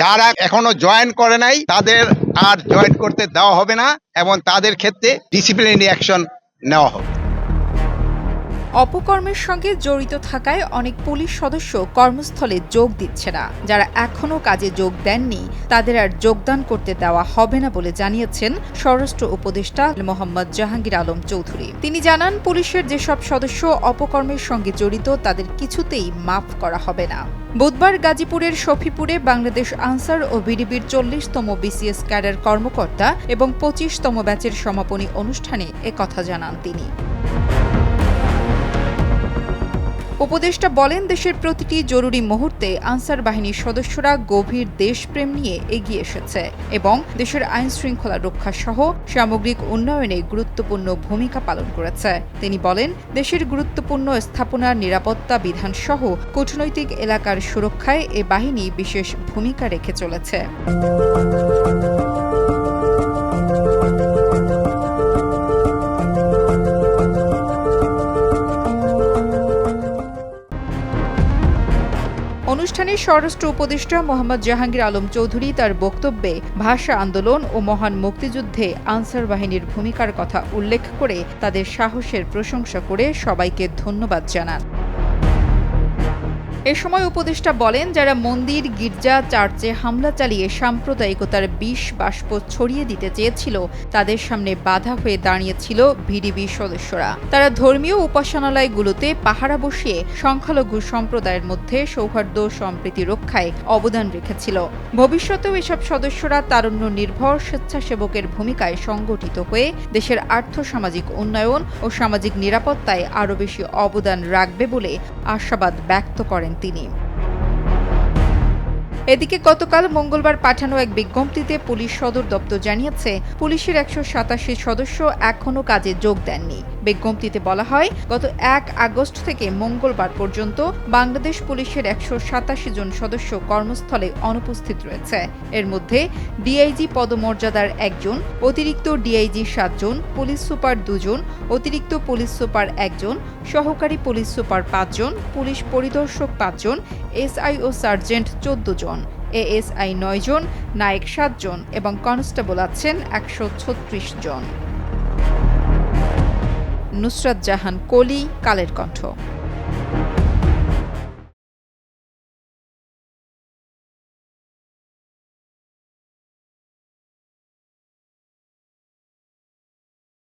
যারা এখনো জয়েন করে নাই তাদের আর জয়েন করতে দেওয়া হবে না এবং তাদের ক্ষেত্রে ডিসিপ্লিনারি অ্যাকশন নেওয়া হবে। অপকর্মের সঙ্গে জড়িত থাকায় অনেক পুলিশ সদস্য কর্মস্থলে যোগ দিচ্ছে না। যারা এখনও কাজে যোগ দেননি তাদের আর যোগদান করতে দেওয়া হবে না বলে জানিয়েছেন স্বরাষ্ট্র উপদেষ্টা মোহাম্মদ জাহাঙ্গীর আলম চৌধুরী। তিনি জানান, পুলিশের যেসব সদস্য অপকর্মের সঙ্গে জড়িত তাদের কিছুতেই মাফ করা হবে না। বুধবার গাজীপুরের শফিপুরে বাংলাদেশ আনসার ও বিডিবির 40তম বিসিএস ক্যাডার কর্মকর্তা এবং 25তম ব্যাচের সমাপনী অনুষ্ঠানে একথা জানান তিনি। উপদেষ্টা বলেন, দেশের প্রতিটি জরুরি মুহূর্তে আনসার বাহিনীর সদস্যরা গভীর দেশপ্রেম নিয়ে এগিয়ে এসেছে এবং দেশের আইন শৃঙ্খলা রক্ষা সহ সামগ্রিক উন্নয়নে গুরুত্বপূর্ণ ভূমিকা পালন করেছে। তিনি বলেন, দেশের গুরুত্বপূর্ণ স্থাপনার নিরাপত্তা বিধান সহ কূটনৈতিক এলাকার সুরক্ষায় এ বাহিনী বিশেষ ভূমিকা রেখে চলেছে। অনুষ্ঠানে স্বরাষ্ট্র উপদেষ্টা মোহাম্মদ জাহাঙ্গীর আলম চৌধুরী তার বক্তব্যে ভাষা আন্দোলন ও মহান মুক্তিযুদ্ধে আনসার বাহিনীর ভূমিকার কথা উল্লেখ করে তাদের সাহসের প্রশংসা করে সবাইকে ধন্যবাদ জানান। এ সময় উপদেষ্টা বলেন, যারা মন্দির, গির্জা, চার্চে হামলা চালিয়ে সাম্প্রদায়িকতার বিষ বাষ্প ছড়িয়ে দিতে চেয়েছিল তাদের সামনে বাধা হয়ে দাঁড়িয়েছিল ভিডিবি সদস্যরা। তারা ধর্মীয় উপাসনালয়গুলোতে পাহারা বসিয়ে সংখ্যালঘু সম্প্রদায়ের মধ্যে সৌহার্দ্য সম্প্রীতি রক্ষায় অবদান রেখেছিল। ভবিষ্যতেও এসব সদস্যরা তারুণ্য নির্ভর স্বেচ্ছাসেবকের ভূমিকায় সংগঠিত হয়ে দেশের আর্থসামাজিক উন্নয়ন ও সামাজিক নিরাপত্তায় আরও বেশি অবদান রাখবে বলে আশাবাদ ব্যক্ত করেন তিনি। এদিকে গতকাল মঙ্গলবার পাঠানো এক বিজ্ঞপ্তিতে পুলিশ সদর দপ্তর জানিয়েছে, পুলিশের 187 সদস্য এখনও কাজে যোগ দেননি। বিজ্ঞপ্তিতে বলা হয়, গত 1 আগস্ট থেকে মঙ্গলবার পর্যন্ত বাংলাদেশ পুলিশের 187 জন সদস্য কর্মস্থলে অনুপস্থিত রয়েছে। এর মধ্যে ডিআইজি পদমর্যাদার 1 জন, অতিরিক্ত ডিআইজি 7 জন, পুলিশ সুপার 2 জন, অতিরিক্ত পুলিশ সুপার 1 জন, সহকারী পুলিশ সুপার 5 জন, পুলিশ পরিদর্শক 5 জন, এসআই ও সার্জেন্ট 14 জন, এএসআই 9 জন, নায়েক 7 জন এবং কনস্টেবল আছেন 136 জন। নুসরাত জাহান কলি, কালের কণ্ঠ।